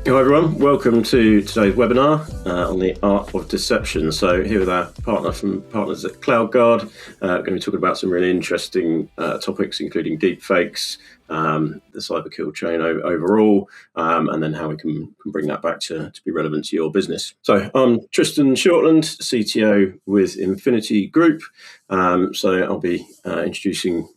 Hello everyone, welcome to today's webinar on the art of deception. So here with our partners at CloudGuard, going to be talking about some really interesting topics, including deepfakes, the cyber kill chain overall, and then how we can bring that back to be relevant to your business. So I'm Tristan Shortland, CTO with Infinity Group. So I'll be introducing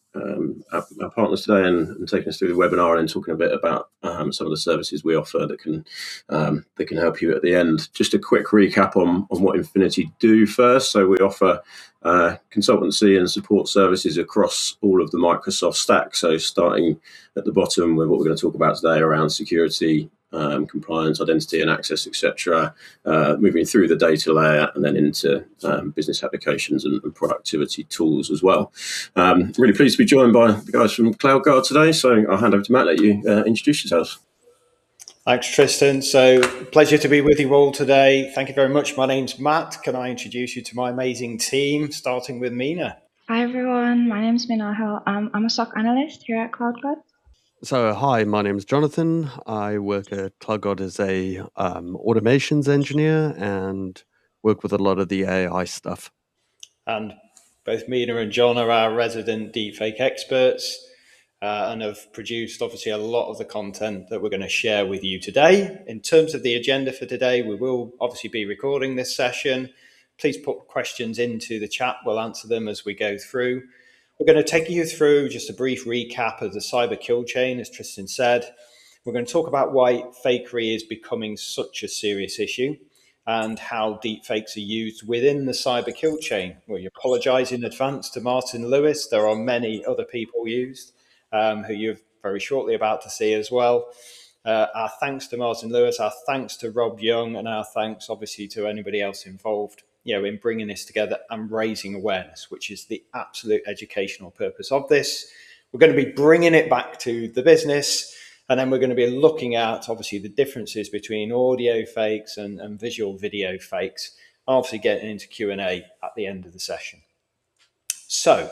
our partners today and taking us through the webinar and talking a bit about some of the services we offer that can help you at the end. Just a quick recap on what Infinity do first. So we offer consultancy and support services across all of the Microsoft stack. So starting at the bottom with what we're going to talk about today around security, compliance, identity and access, etc., moving through the data layer and then into business applications and productivity tools as well. Really pleased to be joined by the guys from CloudGuard today, so I'll hand over to Matt, let you introduce yourselves. Thanks, Tristan. So pleasure to be with you all today. Thank you very much. My name's Matt. Can I introduce you to my amazing team, starting with Mina? Hi, everyone. My name's Mina. I'm a SOC analyst here at CloudGuard. So, hi, my name is Jonathan. I work at CloudGuard as a automations engineer and work with a lot of the AI stuff. And both Mina and John are our resident deepfake experts and have produced obviously a lot of the content that we're going to share with you today. In terms of the agenda for today, we will obviously be recording this session. Please put questions into the chat. We'll answer them as we go through. We're going to take you through just a brief recap of the cyber kill chain, as Tristan said. We're going to talk about why fakery is becoming such a serious issue and how deepfakes are used within the cyber kill chain. We apologise in advance to Martin Lewis. There are many other people used who you're very shortly about to see as well. Our thanks to Martin Lewis, our thanks to Rob Young, and our thanks obviously to anybody else involved in bringing this together and raising awareness, which is the absolute educational purpose of this. We're going to be bringing it back to the business, and then we're going to be looking at obviously the differences between audio fakes and visual video fakes, obviously getting into Q&A at the end of the session. So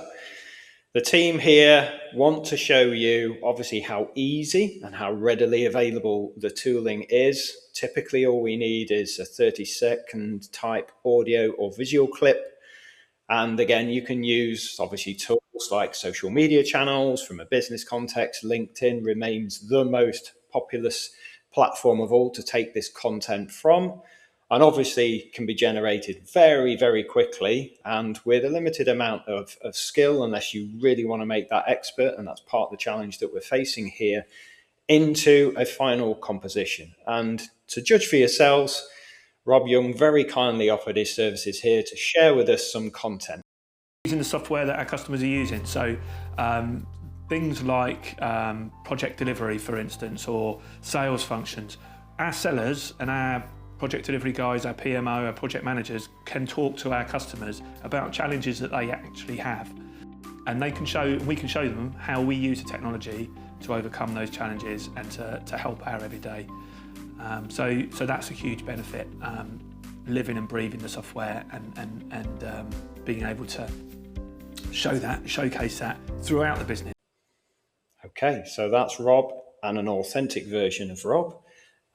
the team here want to show you obviously how easy and how readily available the tooling is. Typically, all we need is a 30-second type audio or visual clip. And again, you can use obviously tools like social media channels. From a business context, LinkedIn remains the most populous platform of all to take this content from. And obviously can be generated very, very quickly and with a limited amount of skill, unless you really want to make that expert. And that's part of the challenge that we're facing here, into a final composition. And to judge for yourselves, Rob Young very kindly offered his services here to share with us some content. Using the software that our customers are using. So things like project delivery, for instance, or sales functions. Our sellers and our project delivery guys, our PMO, our project managers can talk to our customers about challenges that they actually have. And we can show them how we use the technology to overcome those challenges and to help our everyday. So that's a huge benefit, living and breathing the software and being able to showcase that throughout the business. Okay, so that's Rob and an authentic version of Rob.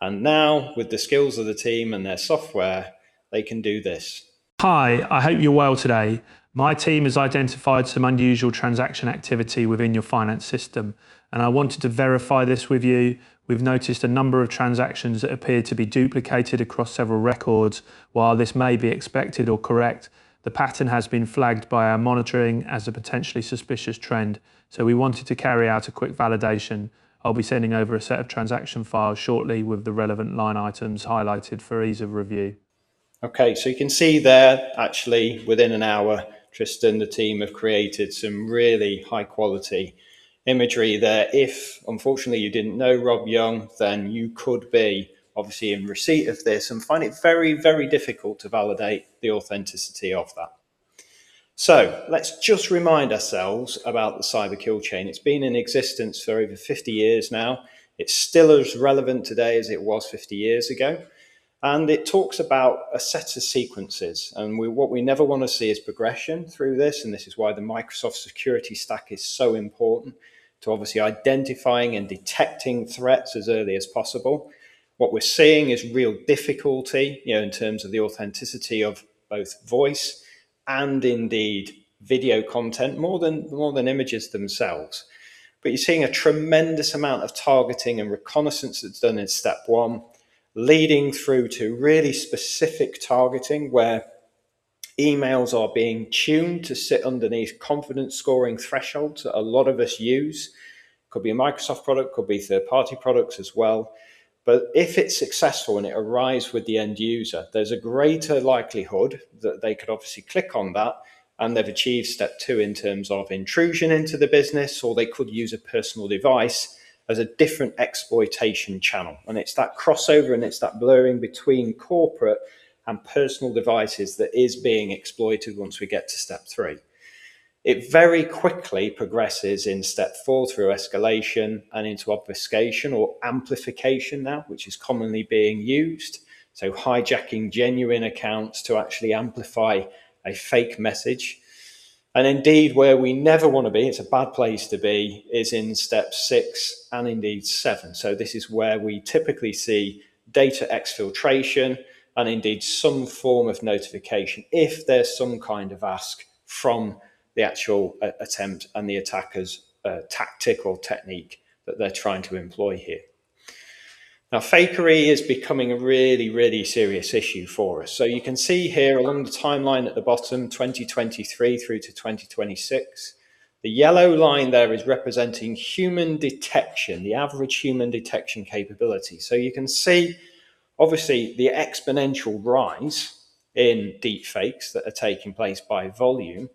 And now, with the skills of the team and their software, they can do this. Hi, I hope you're well today. My team has identified some unusual transaction activity within your finance system, and I wanted to verify this with you. We've noticed a number of transactions that appear to be duplicated across several records. While this may be expected or correct, the pattern has been flagged by our monitoring as a potentially suspicious trend. So we wanted to carry out a quick validation. I'll be sending over a set of transaction files shortly with the relevant line items highlighted for ease of review. Okay, so you can see there, actually, within an hour, Tristan, the team have created some really high quality imagery there. If, unfortunately, you didn't know Rob Young, then you could be obviously in receipt of this and find it very, very difficult to validate the authenticity of that. So let's just remind ourselves about the cyber kill chain. It's been in existence for over 50 years now. It's still as relevant today as it was 50 years ago. And it talks about a set of sequences. And what we never want to see is progression through this. And this is why the Microsoft security stack is so important to obviously identifying and detecting threats as early as possible. What we're seeing is real difficulty, in terms of the authenticity of both voice and indeed video content, more than images themselves. But you're seeing a tremendous amount of targeting and reconnaissance that's done in step one, leading through to really specific targeting where emails are being tuned to sit underneath confidence scoring thresholds that a lot of us use. Could be a Microsoft product, could be third-party products as well. But if it's successful and it arrives with the end user, there's a greater likelihood that they could obviously click on that and they've achieved step two in terms of intrusion into the business, or they could use a personal device as a different exploitation channel. And it's that crossover and it's that blurring between corporate and personal devices that is being exploited once we get to step three. It very quickly progresses in step four through escalation and into obfuscation or amplification now, which is commonly being used. So hijacking genuine accounts to actually amplify a fake message. And indeed, where we never want to be, it's a bad place to be, is in step 6 and indeed 7. So this is where we typically see data exfiltration and indeed some form of notification if there's some kind of ask from the actual attempt and the attacker's tactic or technique that they're trying to employ here. Now, fakery is becoming a really, really serious issue for us. So you can see here along the timeline at the bottom, 2023 through to 2026. The yellow line there is representing human detection, the average human detection capability. So you can see, obviously, the exponential rise in deepfakes that are taking place by volume,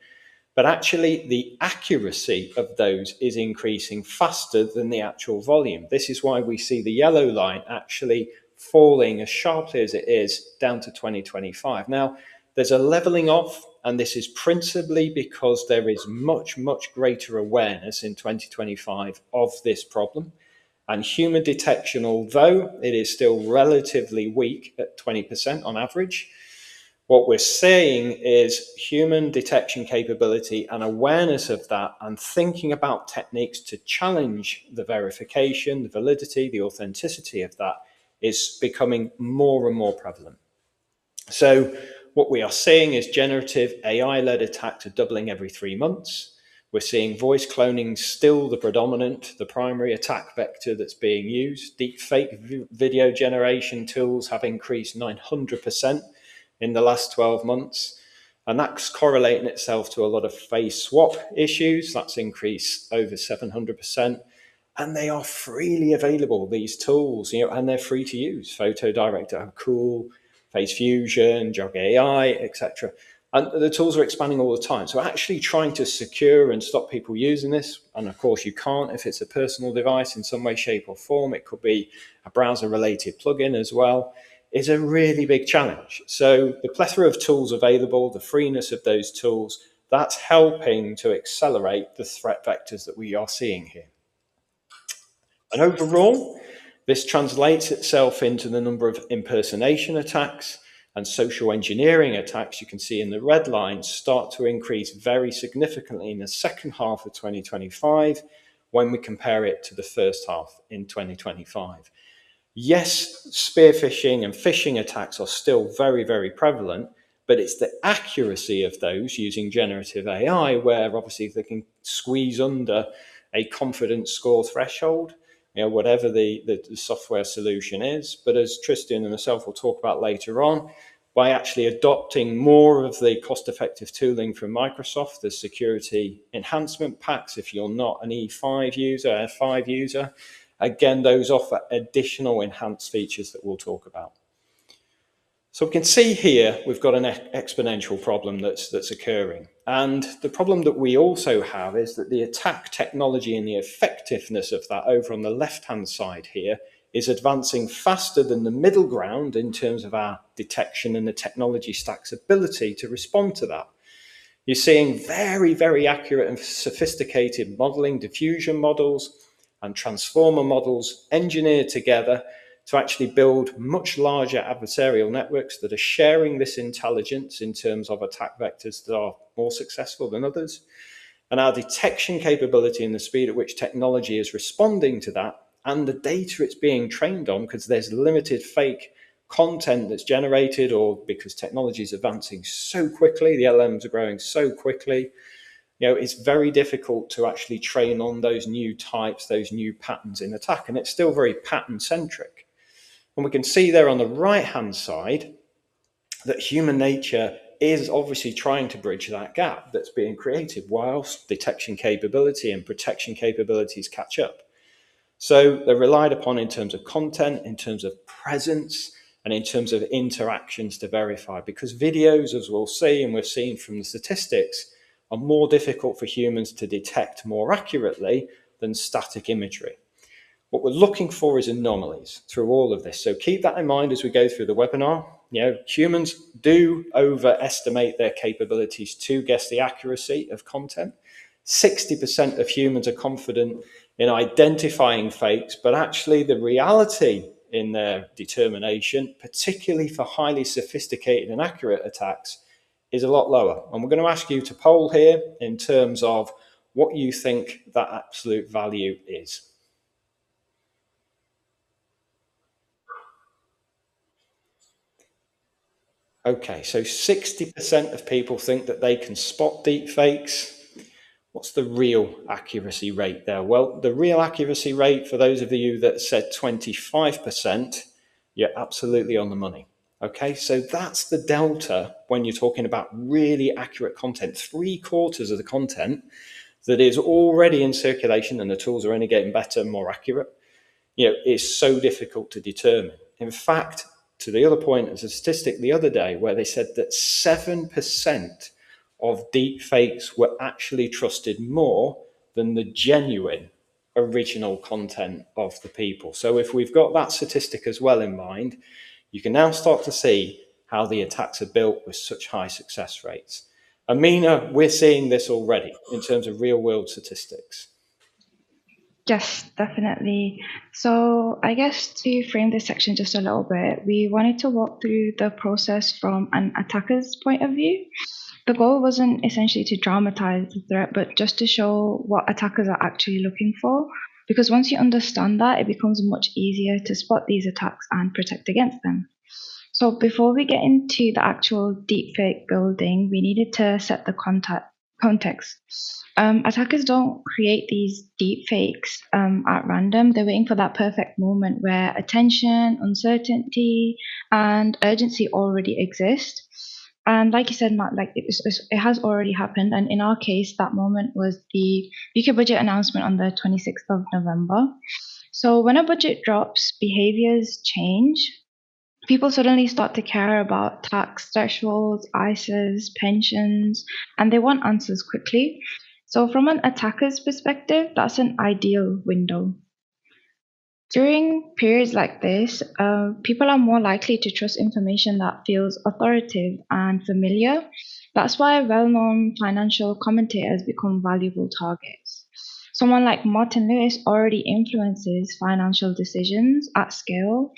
but actually the accuracy of those is increasing faster than the actual volume. This is why we see the yellow line actually falling as sharply as it is down to 2025. Now, there's a leveling off, and this is principally because there is much, much greater awareness in 2025 of this problem. And human detection, although it is still relatively weak at 20% on average, what we're seeing is human detection capability and awareness of that and thinking about techniques to challenge the verification, the validity, the authenticity of that is becoming more and more prevalent. So what we are seeing is generative AI-led attacks are doubling every 3 months. We're seeing voice cloning still the primary attack vector that's being used. Deepfake video generation tools have increased 900% in the last 12 months. And that's correlating itself to a lot of face swap issues. That's increased over 700%. And they are freely available, these tools, and they're free to use. Photo Director, Cool, Face Fusion, Jog AI, etc. And the tools are expanding all the time. So actually trying to secure and stop people using this, and of course you can't if it's a personal device in some way, shape or form. It could be a browser-related plugin as well, is a really big challenge. So the plethora of tools available, the freeness of those tools, that's helping to accelerate the threat vectors that we are seeing here. And overall, this translates itself into the number of impersonation attacks and social engineering attacks. You can see in the red line start to increase very significantly in the second half of 2025 when we compare it to the first half in 2025. Yes, spear phishing and phishing attacks are still very, very prevalent, but it's the accuracy of those using generative AI where obviously they can squeeze under a confidence score threshold, whatever the software solution is. But as Tristan and myself will talk about later on, by actually adopting more of the cost-effective tooling from Microsoft, the security enhancement packs, if you're not an E5 user, F5 user, again, those offer additional enhanced features that we'll talk about. So we can see here, we've got an exponential problem that's occurring. And the problem that we also have is that the attack technology and the effectiveness of that over on the left-hand side here is advancing faster than the middle ground in terms of our detection and the technology stack's ability to respond to that. You're seeing very, very accurate and sophisticated modeling, diffusion models, and transformer models engineered together to actually build much larger adversarial networks that are sharing this intelligence in terms of attack vectors that are more successful than others. And our detection capability and the speed at which technology is responding to that and the data it's being trained on, because there's limited fake content that's generated, or because technology is advancing so quickly, the LLMs are growing so quickly, it's very difficult to actually train on those new types, those new patterns in attack, and it's still very pattern centric. And we can see there on the right hand side that human nature is obviously trying to bridge that gap that's being created whilst detection capability and protection capabilities catch up. So they're relied upon in terms of content, in terms of presence, and in terms of interactions to verify, because videos, as we'll see, and we've seen from the statistics, are more difficult for humans to detect more accurately than static imagery. What we're looking for is anomalies through all of this. So keep that in mind as we go through the webinar. Humans do overestimate their capabilities to guess the accuracy of content. 60% of humans are confident in identifying fakes, but actually the reality in their determination, particularly for highly sophisticated and accurate attacks, is a lot lower. And we're going to ask you to poll here in terms of what you think that absolute value is. Okay, so 60% of people think that they can spot deepfakes. What's the real accuracy rate there? Well, the real accuracy rate, for those of you that said 25%, you're absolutely on the money. Okay, so that's the delta when you're talking about really accurate content. 3/4 of the content that is already in circulation, and the tools are only getting better and more accurate, is so difficult to determine. In fact, to the other point, as a statistic the other day, where they said that 7% of deep fakes were actually trusted more than the genuine original content of the people. So if we've got that statistic as well in mind, you can now start to see how the attacks are built with such high success rates. Amina, we're seeing this already in terms of real world statistics. Yes, definitely. So I guess to frame this section just a little bit, we wanted to walk through the process from an attacker's point of view. The goal wasn't essentially to dramatize the threat, but just to show what attackers are actually looking for. Because once you understand that, it becomes much easier to spot these attacks and protect against them. So before we get into the actual deepfake building, we needed to set the context. Attackers don't create these deepfakes at random. They're waiting for that perfect moment where attention, uncertainty, and urgency already exist. And like you said, Matt, it has already happened. And in our case, that moment was the UK budget announcement on the 26th of November. So when a budget drops, behaviors change. People suddenly start to care about tax thresholds, ISAs, pensions, and they want answers quickly. So from an attacker's perspective, that's an ideal window. During periods like this, people are more likely to trust information that feels authoritative and familiar. That's why well-known financial commentators become valuable targets. Someone like Martin Lewis already influences financial decisions at scale,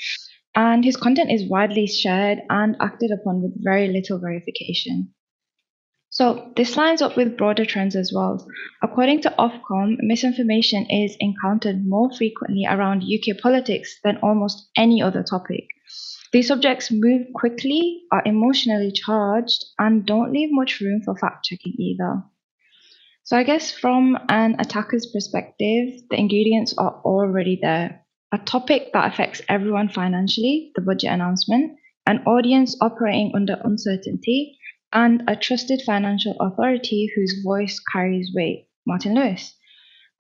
and his content is widely shared and acted upon with very little verification. So this lines up with broader trends as well. According to Ofcom, misinformation is encountered more frequently around UK politics than almost any other topic. These subjects move quickly, are emotionally charged, and don't leave much room for fact-checking either. So I guess from an attacker's perspective, the ingredients are already there. A topic that affects everyone financially, the budget announcement, an audience operating under uncertainty, and a trusted financial authority whose voice carries weight, Martin Lewis.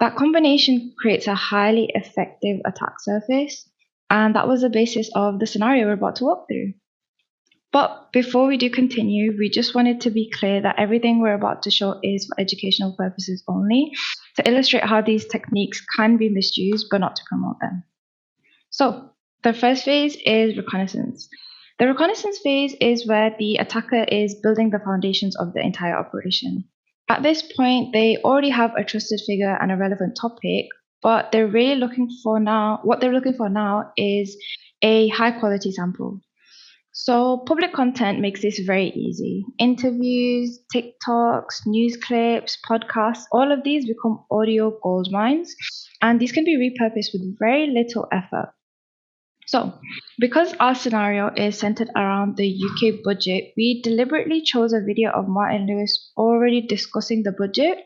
That combination creates a highly effective attack surface, and that was the basis of the scenario we're about to walk through. But before we do continue, we just wanted to be clear that everything we're about to show is for educational purposes only, to illustrate how these techniques can be misused, but not to promote them. So the first phase is reconnaissance. The reconnaissance phase is where the attacker is building the foundations of the entire operation. At this point, they already have a trusted figure and a relevant topic, but what they're looking for now is a high quality sample. So public content makes this very easy. Interviews, TikToks, news clips, podcasts, all of these become audio gold mines, and these can be repurposed with very little effort. So, because our scenario is centered around the UK budget, we deliberately chose a video of Martin Lewis already discussing the budget.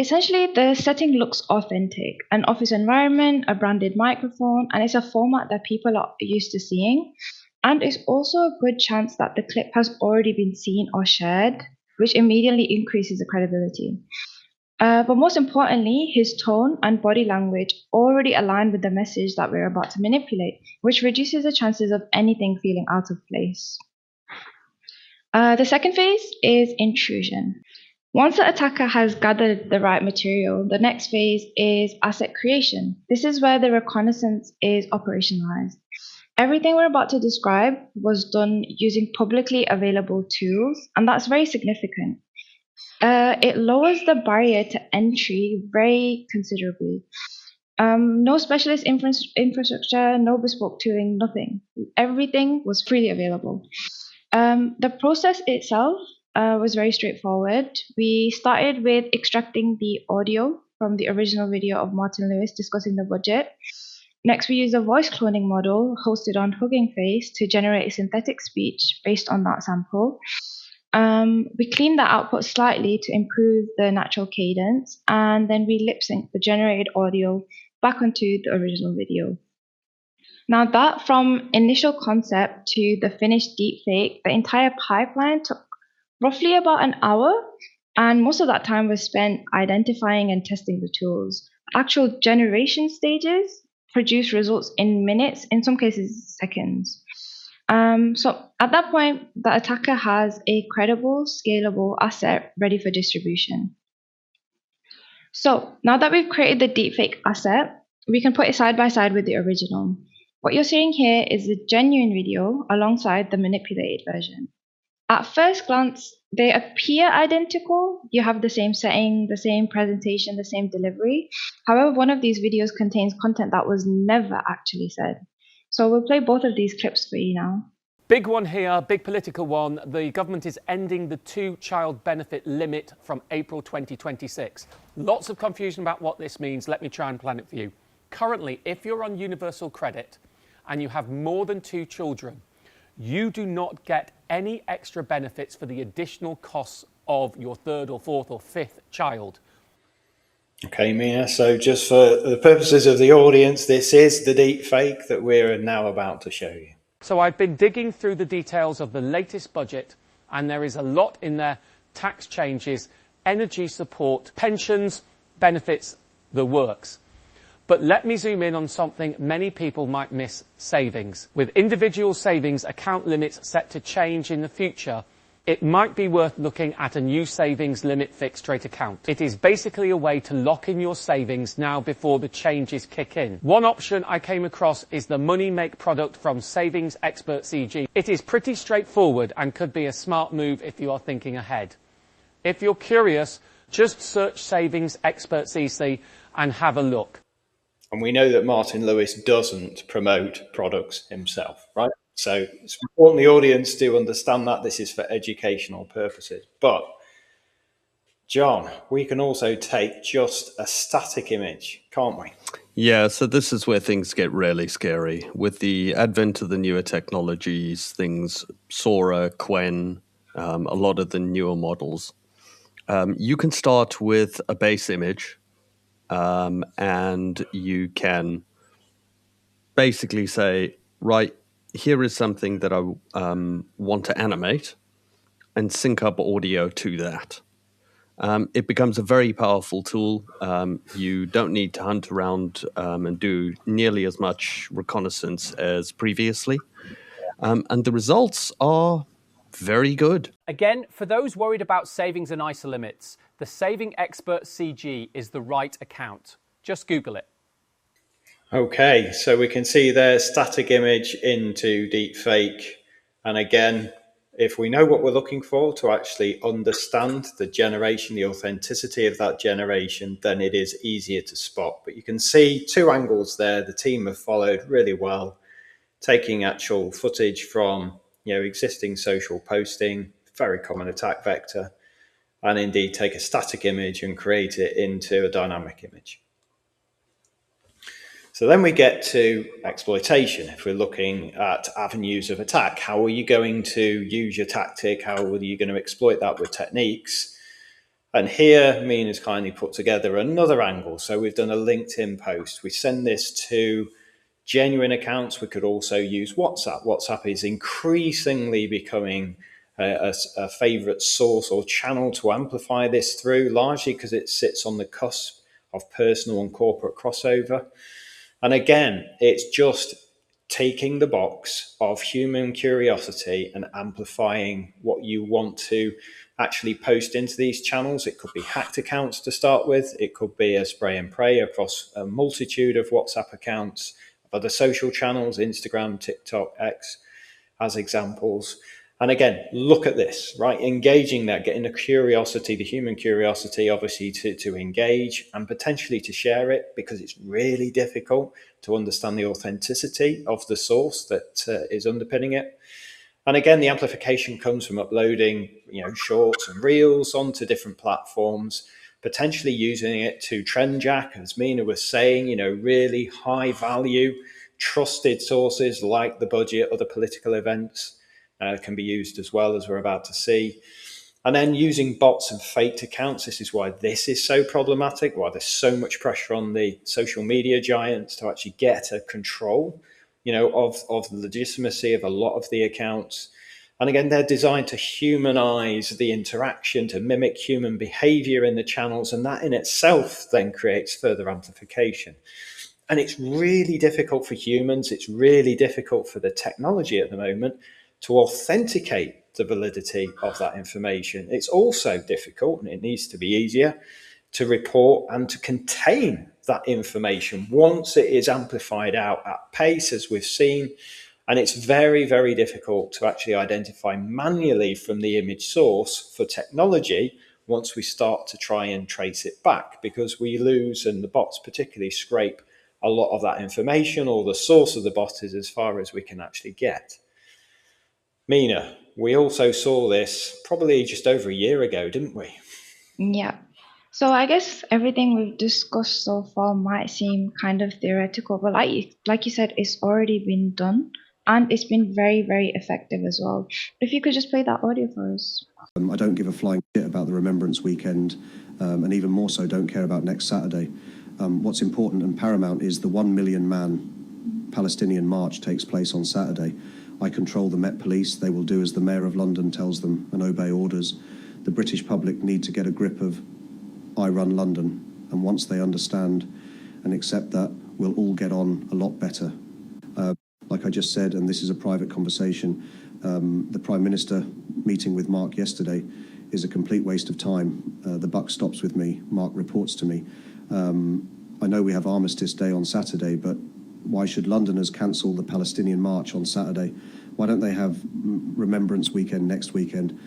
Essentially, the setting looks authentic, an office environment, a branded microphone, and it's a format that people are used to seeing. And it's also a good chance that the clip has already been seen or shared, which immediately increases the credibility. But most importantly, his tone and body language already align with the message that we're about to manipulate, which reduces the chances of anything feeling out of place. The second phase is intrusion. Once the attacker has gathered the right material, the next phase is asset creation. This is where the reconnaissance is operationalized. Everything we're about to describe was done using publicly available tools, and that's very significant. It lowers the barrier to entry very considerably. No specialist infrastructure, no bespoke tooling, nothing. Everything was freely available. The process itself was very straightforward. We started with extracting the audio from the original video of Martin Lewis discussing the budget. Next, we used a voice cloning model hosted on Hugging Face to generate a synthetic speech based on that sample. We cleaned that output slightly to improve the natural cadence, and then we lip synced the generated audio back onto the original video. Now that from initial concept to the finished deepfake, the entire pipeline took roughly about an hour, and most of that time was spent identifying and testing the tools. Actual generation stages produce results in minutes, in some cases seconds. So at that point, the attacker has a credible, scalable asset ready for distribution. So now that we've created the deepfake asset, we can put it side by side with the original. What you're seeing here is the genuine video alongside the manipulated version. At first glance, they appear identical. You have the same setting, the same presentation, the same delivery. However, one of these videos contains content that was never actually said. So we'll play both of these clips for you now. Big one here, big political one. The government is ending the 2-child benefit limit from April 2026. Lots of confusion about what this means. Let me try and plan it for you. Currently, if you're on universal credit and you have more than 2 children, you do not get any extra benefits for the additional costs of your 3rd or 4th or 5th child. Okay, Mina, so just for the purposes of the audience, this is the deepfake that we're now about to show you. So I've been digging through the details of the latest budget, and there is a lot in there: tax changes, energy support, pensions, benefits, the works. But let me zoom in on something many people might miss: savings. With individual savings account limits set to change in the future, it might be worth looking at a new savings limit fixed rate account. It is basically a way to lock in your savings now before the changes kick in. One option I came across is the Money Make product from Savings Expert CG. It is pretty straightforward and could be a smart move if you are thinking ahead. If you're curious, just search Savings Expert CC and have a look. And we know that Martin Lewis doesn't promote products himself, right? So it's important the audience do understand that this is for educational purposes. But, John, we can also take just a static image, can't we? Yeah, so this is where things get really scary. With the advent of the newer technologies, things, Sora, Quen, a lot of the newer models, you can start with a base image, and you can basically say, right, here is something that I want to animate, and sync up audio to that. It becomes a very powerful tool. You don't need to hunt around and do nearly as much reconnaissance as previously. And the results are very good. Again, for those worried about savings and ISA limits, the Saving Expert CG is the right account. Just Google it. Okay, so we can see there static image into deepfake. And again, if we know what we're looking for to actually understand the generation, the authenticity of that generation, then it is easier to spot. But you can see 2 angles there. The team have followed really well. taking actual footage from existing social posting, very common attack vector, and indeed take a static image and create it into a dynamic image. So then we get to exploitation. If we're looking at avenues of attack, how are you going to use your tactic? How are you going to exploit that with techniques? And here, Mina's kindly put together another angle. So we've done a LinkedIn post. We send this to genuine accounts. We could also use WhatsApp. WhatsApp is increasingly becoming a favorite source or channel to amplify this through, largely because it sits on the cusp of personal and corporate crossover. And again, it's just taking the box of human curiosity and amplifying what you want to actually post into these channels. It could be hacked accounts to start with. It could be a spray and pray across a multitude of WhatsApp accounts, other social channels, Instagram, TikTok, X, as examples. And again, look at this, right? Engaging that, getting the curiosity, the human curiosity, obviously, to engage and potentially to share it, because it's really difficult to understand the authenticity of the source that is underpinning it. And again, the amplification comes from uploading, shorts and reels onto different platforms, potentially using it to trend jack, as Mina was saying, really high value, trusted sources like the budget or the political events. Can be used as well, as we're about to see. And then using bots and faked accounts. This is why this is so problematic, why there's so much pressure on the social media giants to actually get a control, of the legitimacy of a lot of the accounts. And again, they're designed to humanize the interaction, to mimic human behavior in the channels. And that in itself then creates further amplification. And it's really difficult for humans. It's really difficult for the technology at the moment to authenticate the validity of that information. It's also difficult, and it needs to be easier, to report and to contain that information once it is amplified out at pace, as we've seen. And it's very, very difficult to actually identify manually from the image source for technology once we start to try and trace it back, because we lose, and the bots particularly scrape a lot of that information, or the source of the bot is as far as we can actually get. Mina, we also saw this probably just over a year ago, didn't we? Yeah. So I guess everything we've discussed so far might seem kind of theoretical, but like you said, it's already been done, and it's been very, very effective as well. If you could just play that audio for us. I don't give a flying shit about the Remembrance Weekend, and even more so don't care about next Saturday. What's important and paramount is the 1 million man Palestinian march takes place on Saturday. I control the Met Police. They will do as the Mayor of London tells them and obey orders. The British public need to get a grip of I run London. And once they understand and accept that, we'll all get on a lot better. Like I just said, and this is a private conversation, the Prime Minister meeting with Mark yesterday is a complete waste of time. The buck stops with me. Mark reports to me. I know we have Armistice Day on Saturday, but why should Londoners cancel the Palestinian march on Saturday? Why don't they have Remembrance Weekend next weekend?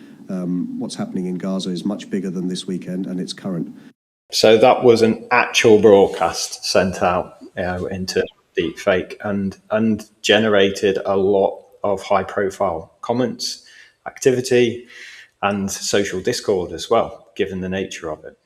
What's happening in Gaza is much bigger than this weekend, and it's current. So that was an actual broadcast sent out into Deepfake and generated a lot of high-profile comments, activity, and social discord as well, given the nature of it.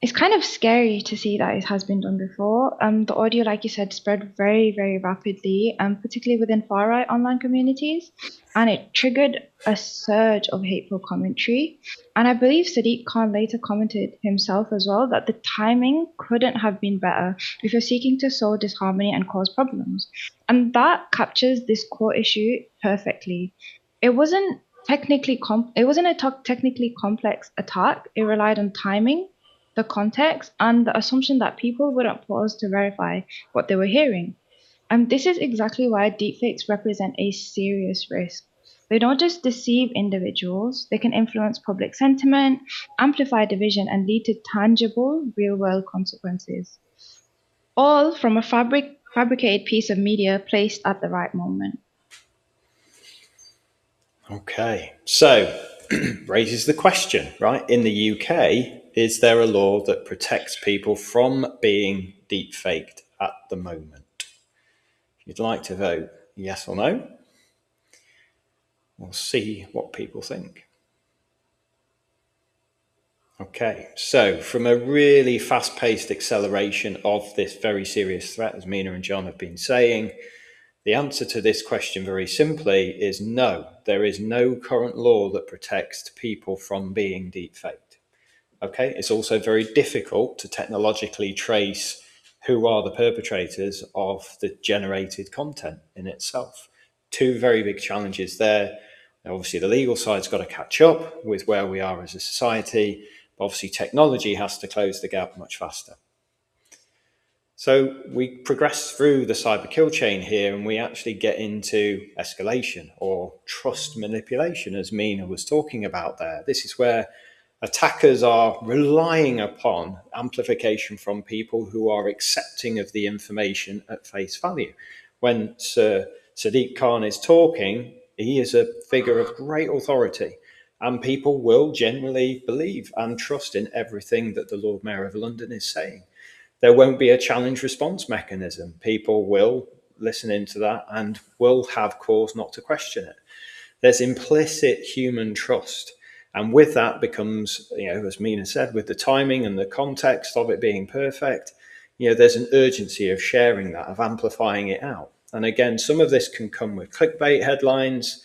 It's kind of scary to see that it has been done before. The audio, like you said, spread very, very rapidly, particularly within far-right online communities, and it triggered a surge of hateful commentary. And I believe Sadiq Khan later commented himself as well that the timing couldn't have been better if you're seeking to sow disharmony and cause problems. And that captures this core issue perfectly. It wasn't a technically complex attack. It relied on timing, the context, and the assumption that people wouldn't pause to verify what they were hearing. And this is exactly why deepfakes represent a serious risk. They don't just deceive individuals, they can influence public sentiment, amplify division, and lead to tangible, real-world consequences. All from a fabricated piece of media placed at the right moment. Okay, so raises the question, right? In the UK, is there a law that protects people from being deepfaked at the moment? If you'd like to vote yes or no, we'll see what people think. Okay, so from a really fast-paced acceleration of this very serious threat, as Mina and John have been saying, the answer to this question very simply is no. There is no current law that protects people from being deepfaked. Okay, it's also very difficult to technologically trace who are the perpetrators of the generated content in itself. Two very big challenges there. Now, obviously, the legal side's got to catch up with where we are as a society. But obviously, technology has to close the gap much faster. So we progress through the cyber kill chain here, and we actually get into escalation or trust manipulation, as Mina was talking about there. This is where attackers are relying upon amplification from people who are accepting of the information at face value. When Sir Sadiq Khan is talking, he is a figure of great authority, and people will generally believe and trust in everything that the Lord Mayor of London is saying. There won't be a challenge response mechanism. People will listen into that and will have cause not to question it. There's implicit human trust. And with that becomes, as Mina said, with the timing and the context of it being perfect, there's an urgency of sharing that, of amplifying it out. And again, some of this can come with clickbait headlines.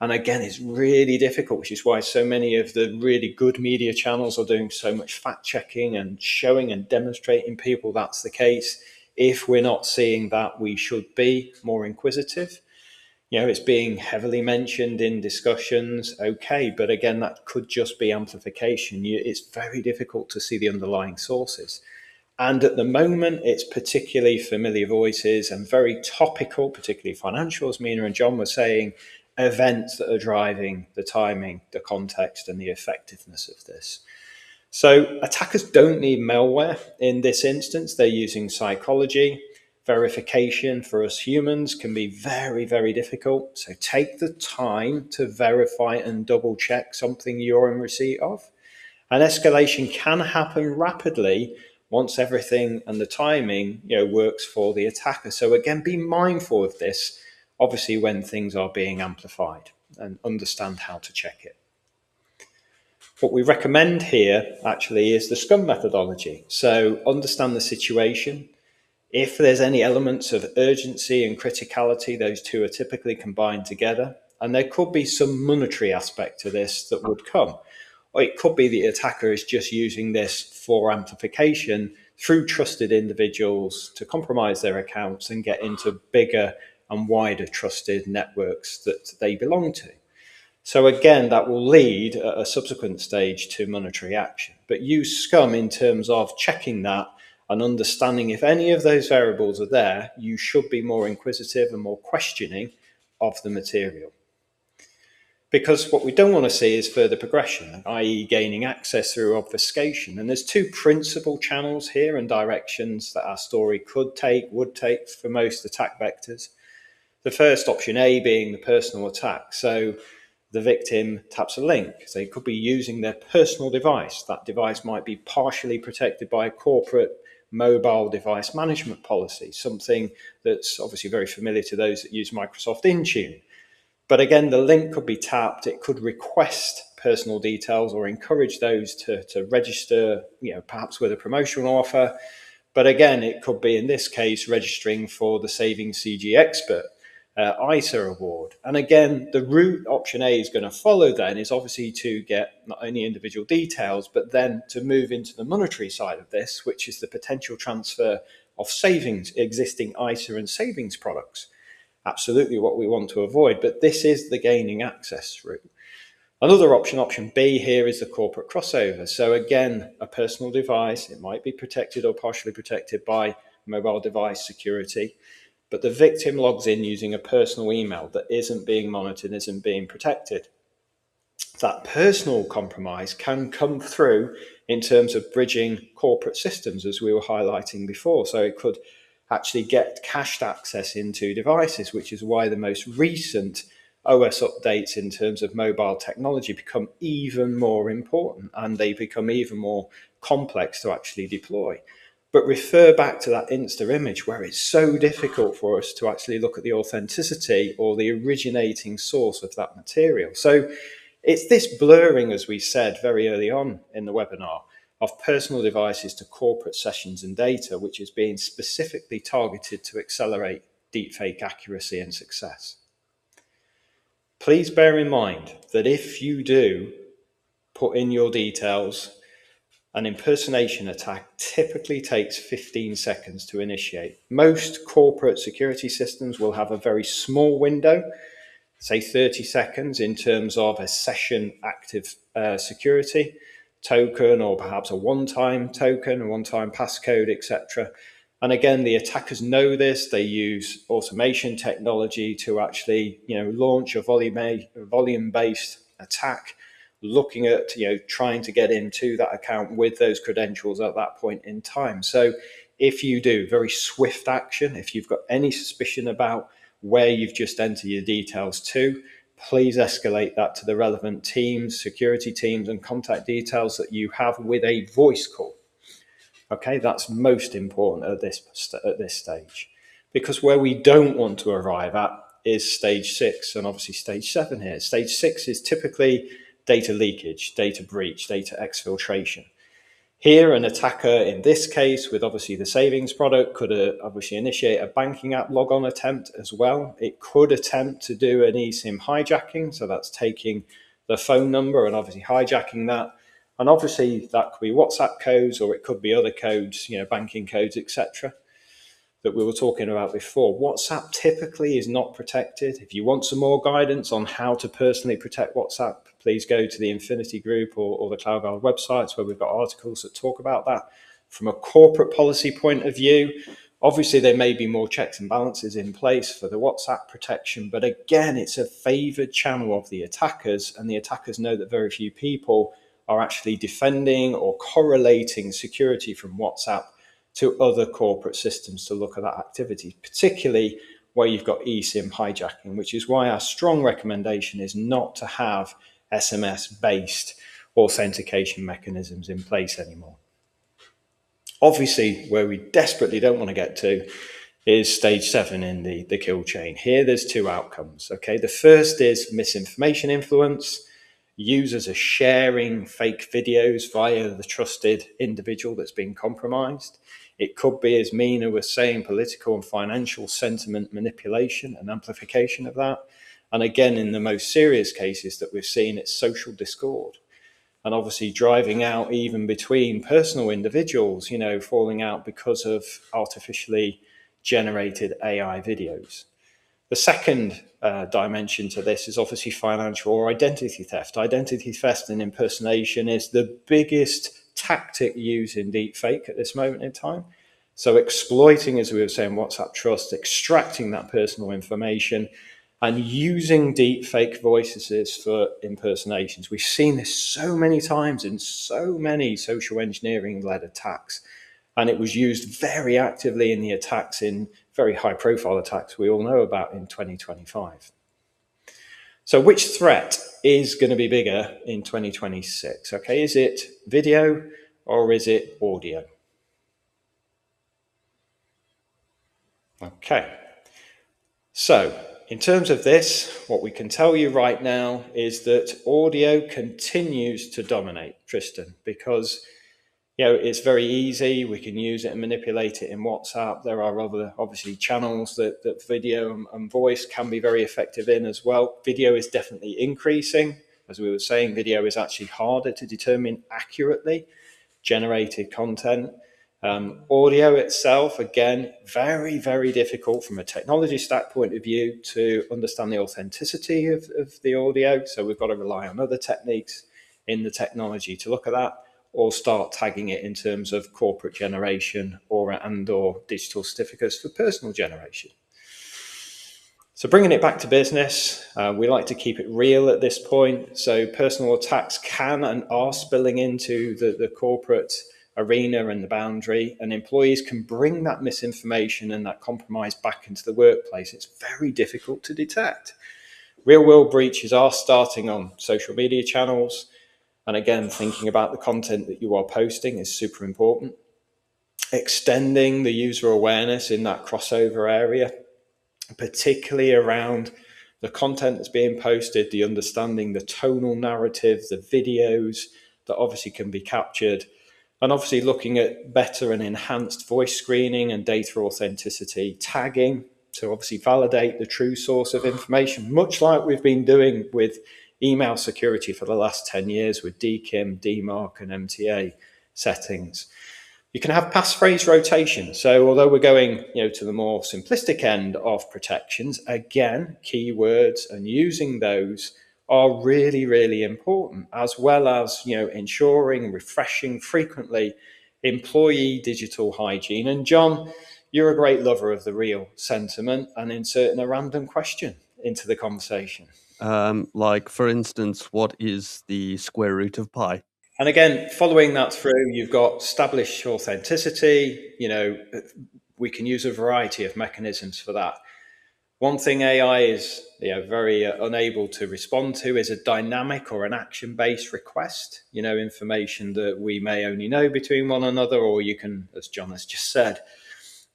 And again, it's really difficult, which is why so many of the really good media channels are doing so much fact checking and showing and demonstrating people that's the case. If we're not seeing that, we should be more inquisitive. It's being heavily mentioned in discussions, okay, but again, that could just be amplification. It's very difficult to see the underlying sources. And at the moment, it's particularly familiar voices and very topical, particularly financial, as Mina and John were saying, events that are driving the timing, the context, and the effectiveness of this. So attackers don't need malware in this instance. They're using psychology. Verification for us humans can be very, very difficult. So take the time to verify and double check something you're in receipt of. And escalation can happen rapidly once everything and the timing works for the attacker. So again, be mindful of this, obviously, when things are being amplified, and understand how to check it. What we recommend here actually is the SCUM methodology. So understand the situation. If there's any elements of urgency and criticality, those two are typically combined together. And there could be some monetary aspect to this that would come. Or it could be the attacker is just using this for amplification through trusted individuals to compromise their accounts and get into bigger and wider trusted networks that they belong to. So again, that will lead at a subsequent stage to monetary action. But use SCUM in terms of checking that and understanding if any of those variables are there, you should be more inquisitive and more questioning of the material. Because what we don't want to see is further progression, i.e. gaining access through obfuscation. And there's two principal channels here and directions that our story would take for most attack vectors. The first option A being the personal attack. So the victim taps a link. So they could be using their personal device. That device might be partially protected by a corporate mobile device management policy, something that's obviously very familiar to those that use Microsoft Intune. But again, the link could be tapped. It could request personal details or encourage those to register, perhaps with a promotional offer. But again, it could be, in this case, registering for the Saving CG Expert ISA award. And again, the route option A is going to follow then is obviously to get not only individual details, but then to move into the monetary side of this, which is the potential transfer of savings, existing ISA and savings products. Absolutely what we want to avoid, but this is the gaining access route. Another option B here, is the corporate crossover. So again, a personal device, it might be protected or partially protected by mobile device security, but the victim logs in using a personal email that isn't being monitored, isn't being protected. That personal compromise can come through in terms of bridging corporate systems, as we were highlighting before. So it could actually get cached access into devices, which is why the most recent OS updates in terms of mobile technology become even more important, and they become even more complex to actually deploy. but refer back to that Insta image where it's so difficult for us to actually look at the authenticity or the originating source of that material. So it's this blurring, as we said very early on in the webinar, of personal devices to corporate sessions and data, which is being specifically targeted to accelerate deepfake accuracy and success. Please bear in mind that if you do put in your details, an impersonation attack typically takes 15 seconds to initiate. Most corporate security systems will have a very small window, say 30 seconds, in terms of a session active security token, or perhaps a one-time token, a one-time passcode, etc. And again, the attackers know this. They use automation technology to actually, launch a volume-based attack, looking at, trying to get into that account with those credentials at that point in time. So if you do very swift action, if you've got any suspicion about where you've just entered your details to, please escalate that to the relevant teams, security teams, and contact details that you have with a voice call. Okay, that's most important at this stage, because where we don't want to arrive at is stage 6 and obviously stage 7 here. Stage 6 is typically data leakage, data breach, data exfiltration. Here, an attacker in this case, with obviously the savings product, could obviously initiate a banking app logon attempt as well. It could attempt to do an eSIM hijacking, so that's taking the phone number and obviously hijacking that. And obviously that could be WhatsApp codes, or it could be other codes, banking codes, etc., that we were talking about before. WhatsApp typically is not protected. If you want some more guidance on how to personally protect WhatsApp, please go to the Infinity Group or the CloudGuard websites, where we've got articles that talk about that. From a corporate policy point of view, obviously there may be more checks and balances in place for the WhatsApp protection, but again, it's a favored channel of the attackers, and the attackers know that very few people are actually defending or correlating security from WhatsApp to other corporate systems to look at that activity, particularly where you've got eSIM hijacking, which is why our strong recommendation is not to have SMS-based authentication mechanisms in place anymore. Obviously, where we desperately don't want to get to is stage 7 in the kill chain. Here, there's 2 outcomes. Okay, the first is misinformation influence. Users are sharing fake videos via the trusted individual that's been compromised. It could be, as Mina was saying, political and financial sentiment manipulation and amplification of that. And again, in the most serious cases that we've seen, it's social discord. And obviously driving out even between personal individuals, falling out because of artificially generated AI videos. The second dimension to this is obviously financial or identity theft. Identity theft and impersonation is the biggest tactic used in deepfake at this moment in time. So exploiting, as we were saying, WhatsApp trust, extracting that personal information, and using deepfake voices for impersonations. We've seen this so many times in so many social engineering-led attacks, and it was used very actively in the attacks, in very high-profile attacks we all know about in 2025. So which threat is going to be bigger in 2026? Okay, is it video or is it audio? Okay, so in terms of this, what we can tell you right now is that audio continues to dominate, Tristan, because it's very easy. We can use it and manipulate it in WhatsApp. There are other, obviously, channels that video and voice can be very effective in as well. Video is definitely increasing. As we were saying, video is actually harder to determine accurately generated content. Audio itself, again, very, very difficult from a technology stack point of view to understand the authenticity of the audio. So we've got to rely on other techniques in the technology to look at that, or start tagging it in terms of corporate generation or digital certificates for personal generation. So bringing it back to business, we like to keep it real at this point. So personal attacks can and are spilling into the corporate arena and the boundary, and employees can bring that misinformation and that compromise back into the workplace. It's very difficult to detect. Real world breaches are starting on social media channels. And again, thinking about the content that you are posting is super important. extending the user awareness in that crossover area, particularly around the content that's being posted, the understanding the tonal narrative, the videos that obviously can be captured, and obviously looking at better and enhanced voice screening and data authenticity, tagging to obviously validate the true source of information, much like we've been doing with email security for the last 10 years with DKIM, DMARC, and MTA settings. You can have passphrase rotation. So although we're going, to the more simplistic end of protections, again, keywords and using those are really, really important, as well as, ensuring, refreshing frequently employee digital hygiene. And John, you're a great lover of the real sentiment and inserting a random question into the conversation. Like, for instance, what is the square root of pi? And again, following that through, you've got established authenticity. We can use a variety of mechanisms for that. One thing AI is very unable to respond to is a dynamic or an action-based request, information that we may only know between one another, or you can, as John has just said,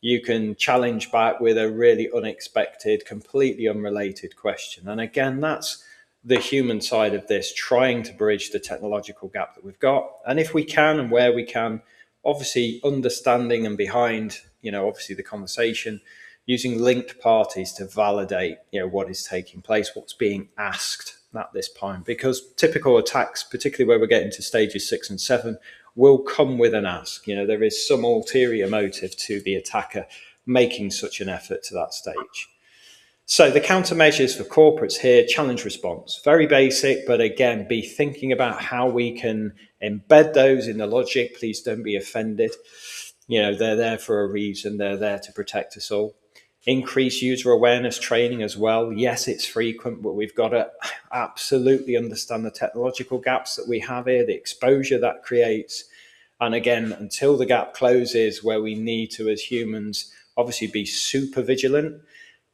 you can challenge back with a really unexpected, completely unrelated question. And again, that's the human side of this, trying to bridge the technological gap that we've got. And if we can and where we can, obviously understanding and behind, obviously the conversation, using linked parties to validate, what is taking place, what's being asked at this point. Because typical attacks, particularly where we're getting to stages 6 and 7, will come with an ask. There is some ulterior motive to the attacker making such an effort to that stage. So the countermeasures for corporates here, challenge response, very basic, but again, be thinking about how we can embed those in the logic. Please don't be offended. They're there for a reason. They're there to protect us all. Increase user awareness training as well. Yes, it's frequent, but we've got to absolutely understand the technological gaps that we have here, the exposure that creates. And again, until the gap closes, where we need to, as humans, obviously be super vigilant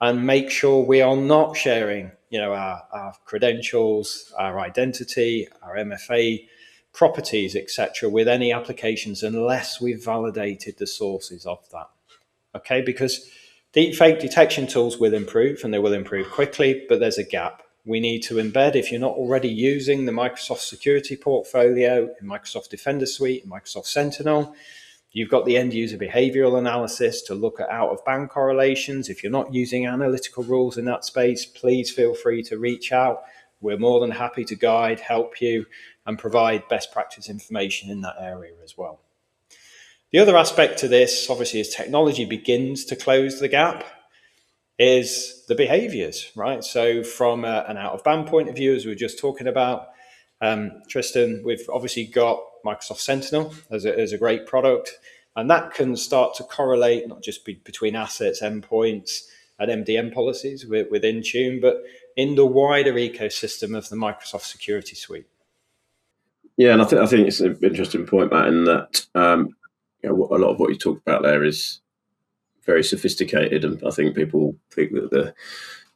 and make sure we are not sharing, our credentials, our identity, our MFA properties, etc., with any applications unless we've validated the sources of that. Okay, because deepfake detection tools will improve, and they will improve quickly, but there's a gap. We need to embed, if you're not already using the Microsoft security portfolio in Microsoft Defender Suite, in Microsoft Sentinel, you've got the end user behavioral analysis to look at out of band correlations. If you're not using analytical rules in that space, please feel free to reach out. We're more than happy to guide, help you, and provide best practice information in that area as well. The other aspect to this, obviously, as technology begins to close the gap, is the behaviors, right? So from an out of band point of view, as we were just talking about, Tristan, we've obviously got Microsoft Sentinel as a great product, and that can start to correlate not just between assets, endpoints, and MDM policies with Intune, but in the wider ecosystem of the Microsoft Security Suite. Yeah, and I think it's an interesting point, Matt, in that a lot of what you talked about there is very sophisticated, and I think people think that the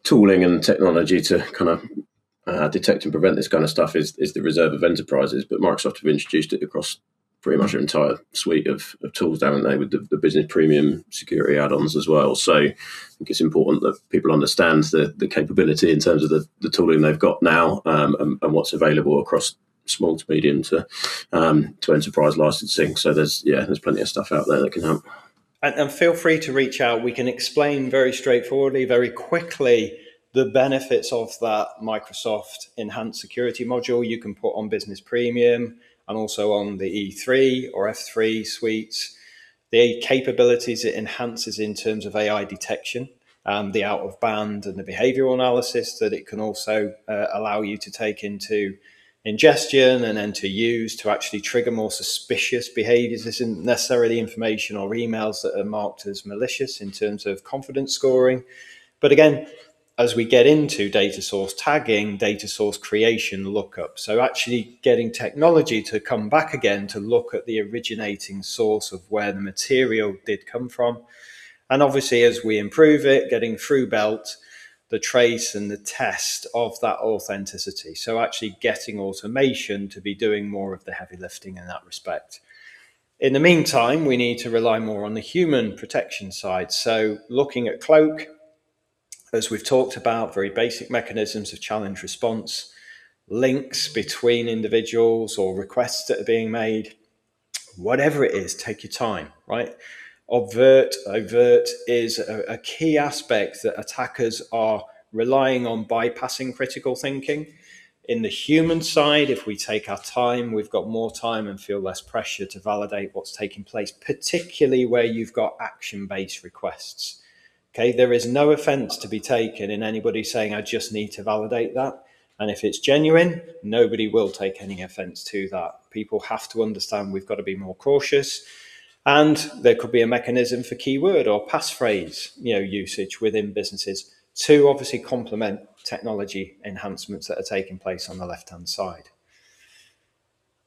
tooling and technology to kind of detect and prevent this kind of stuff is the reserve of enterprises, but Microsoft have introduced it across pretty much their entire suite of tools, haven't they, with the business premium security add-ons as well. So I think it's important that people understand the capability in terms of the tooling they've got now, and what's available across small to medium to enterprise licensing. So there's plenty of stuff out there that can help. And feel free to reach out. We can explain very straightforwardly, very quickly, the benefits of that Microsoft Enhanced Security module you can put on Business Premium and also on the E3 or F3 suites. The capabilities it enhances in terms of AI detection, the out of band and the behavioral analysis that it can also allow you to take into ingestion and then to use to actually trigger more suspicious behaviors. This isn't necessarily information or emails that are marked as malicious in terms of confidence scoring. But again, as we get into data source tagging, data source creation, lookup. So actually getting technology to come back again to look at the originating source of where the material did come from. And obviously, as we improve it, getting through belt, the trace and the test of that authenticity. So actually getting automation to be doing more of the heavy lifting in that respect. In the meantime, we need to rely more on the human protection side. So looking at Cloak, as we've talked about, very basic mechanisms of challenge response, links between individuals or requests that are being made, whatever it is, take your time, right? Overt is a key aspect that attackers are relying on bypassing critical thinking. In the human side, if we take our time, we've got more time and feel less pressure to validate what's taking place, particularly where you've got action-based requests. Okay, there is no offense to be taken in anybody saying, I just need to validate that. And if it's genuine, nobody will take any offense to that. People have to understand we've got to be more cautious. And there could be a mechanism for keyword or passphrase, usage within businesses to obviously complement technology enhancements that are taking place on the left-hand side.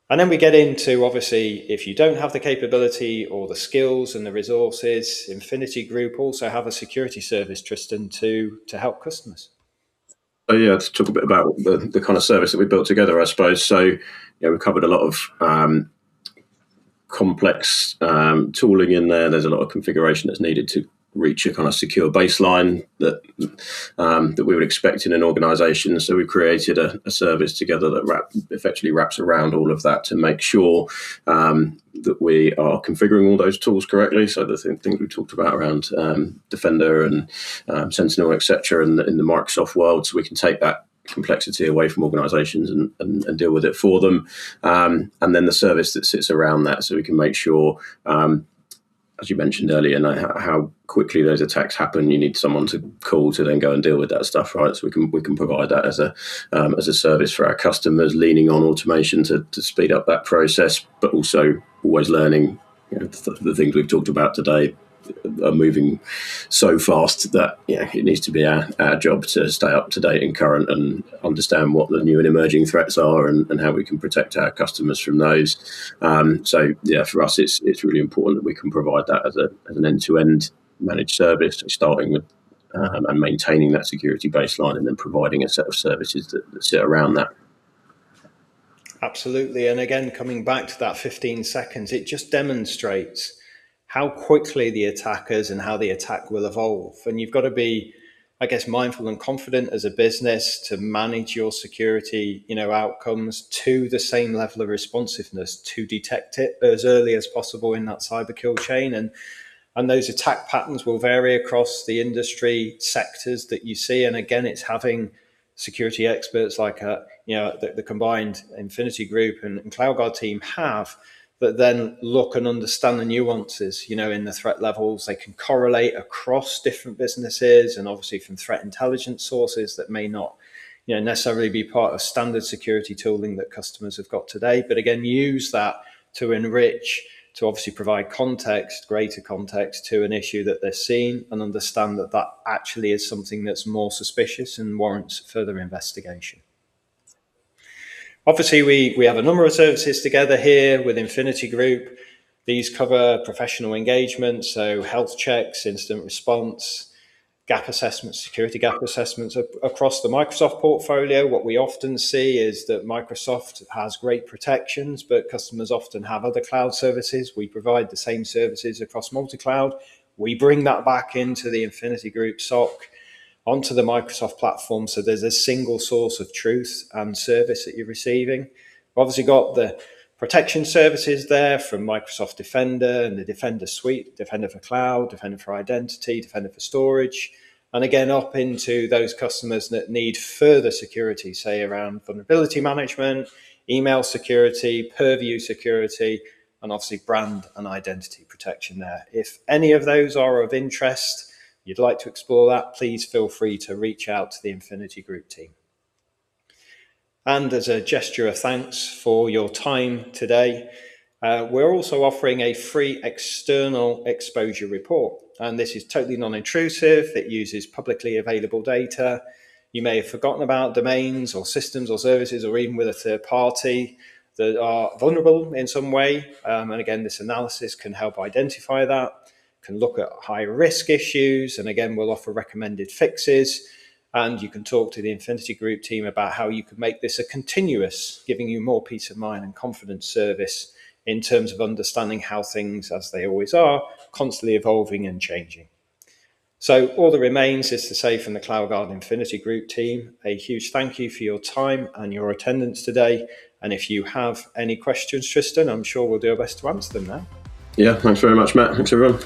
And then we get into, obviously, if you don't have the capability or the skills and the resources, Infinity Group also have a security service, Tristan, to help customers. So yeah, let's talk a bit about the kind of service that we built together, I suppose. So we've covered a lot of complex tooling in there. There's a lot of configuration that's needed to reach a kind of secure baseline that we would expect in an organization. So we created a service together that effectively wraps around all of that to make sure that we are configuring all those tools correctly. So the things we talked about around Defender and Sentinel, etc., in the Microsoft world, so we can take that complexity away from organizations and deal with it for them. And then the service that sits around that, so we can make sure, as you mentioned earlier, how quickly those attacks happen. You need someone to call to then go and deal with that stuff, right? So we can provide that as a service for our customers, leaning on automation to speed up that process, but also always learning. The things we've talked about today are moving so fast that it needs to be our job to stay up to date and current and understand what the new and emerging threats are and how we can protect our customers from those. So for us, it's really important that we can provide that as an end-to-end managed service, starting with and maintaining that security baseline, and then providing a set of services that sit around that. Absolutely. And again, coming back to that 15 seconds, it just demonstrates how quickly the attackers and how the attack will evolve. And you've got to be, I guess, mindful and confident as a business to manage your security, outcomes to the same level of responsiveness to detect it as early as possible in that cyber kill chain. And those attack patterns will vary across the industry sectors that you see. And again, it's having security experts like the combined Infinity Group and CloudGuard team have, that then look and understand the nuances, in the threat levels. They can correlate across different businesses and obviously from threat intelligence sources that may not, necessarily be part of standard security tooling that customers have got today. But again, use that to enrich, to obviously provide greater context to an issue that they're seeing, and understand that actually is something that's more suspicious and warrants further investigation. Obviously, we have a number of services together here with Infinity Group. These cover professional engagement, so health checks, incident response, gap assessments, security gap assessments across the Microsoft portfolio. What we often see is that Microsoft has great protections, but customers often have other cloud services. We provide the same services across multi-cloud. We bring that back into the Infinity Group SOC, onto the Microsoft platform, so there's a single source of truth and service that you're receiving. We've obviously got the protection services there from Microsoft Defender and the Defender suite, Defender for Cloud, Defender for Identity, Defender for Storage, and again up into those customers that need further security, say around vulnerability management, email security, purview security, and obviously brand and identity protection there. If any of those are of interest, you'd like to explore that, please feel free to reach out to the Infinity Group team. And as a gesture of thanks for your time today, we're also offering a free external exposure report. And this is totally non-intrusive. It uses publicly available data. You may have forgotten about domains or systems or services, or even with a third party, that are vulnerable in some way. And again, this analysis can help identify that, can look at high risk issues, and again, we'll offer recommended fixes. And you can talk to the Infinity Group team about how you could make this a continuous, giving you more peace of mind and confidence service in terms of understanding how things, as they always are, constantly evolving and changing. So all that remains is to say from the CloudGuard Infinity Group team, a huge thank you for your time and your attendance today. And if you have any questions, Tristan, I'm sure we'll do our best to answer them now. Yeah, thanks very much, Matt. Thanks, everyone.